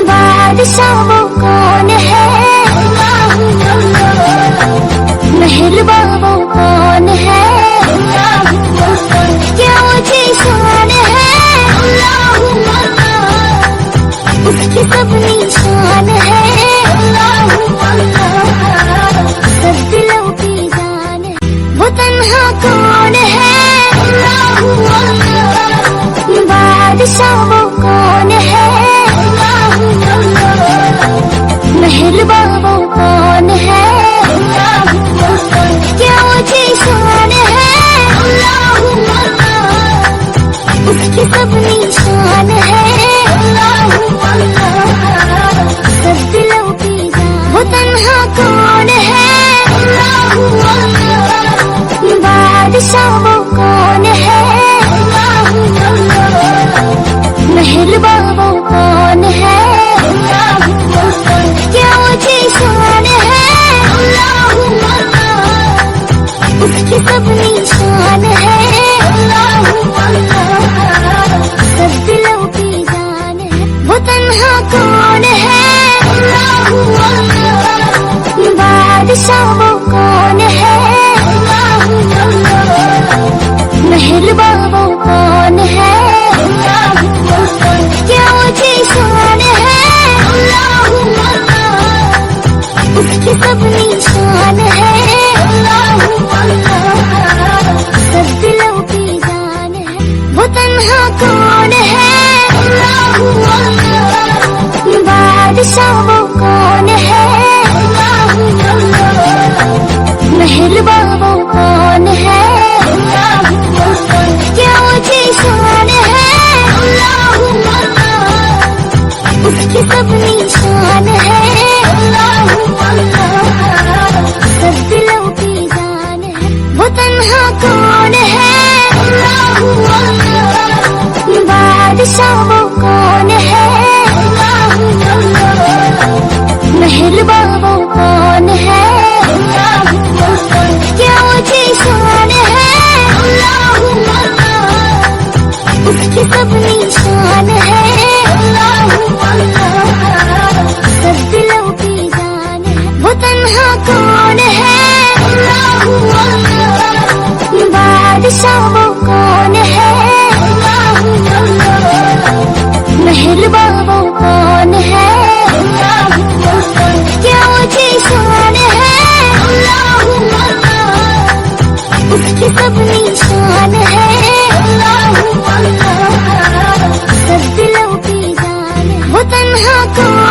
बादशाह वो कौन है, मेहरबा वो कौन है, क्या ऊंची शान है, उसकी सब निशान है, सब दिलों की जान है। वो तन्हा कौन है, बादशाह वो कौन है, मेहरबा वो कौन है, क्या ऊंची शान है, उसकी सब निशान है, सब दिलों की जान। वो तन्हा कौन है, बादशाह वो कौन है, मेहरबा वो कौन है, क्या ऊंची शान है, उसकी सब निशान है, सब दिलों की जान है। वो तन्हा कौन है, बादशाह वो कौन है, मेहरबा वो कौन है, क्या ऊंची शान है, उसकी सब निशान है, सब दिलों की जान है। वो तन्हा कौन है, बादशाह वो कौन है, मेहरबा वो कौन है, क्या ऊंची शान है, उसकी सब निशान है, सब दिलों की जान है। वो तन्हा कौन है, बादशाह वो कौन है, मेहरबा वो कौन है, क्या ऊंची शान है, उसकी सब निशान है, सब दिलों की जान है। वो तन्हा कौन है, बादशाह वो कौन है, मेहरबा वो कौन है, क्या ऊंची शान है, उसकी सब निशान है, सब दिलों की जान है। वो तन्हा कौन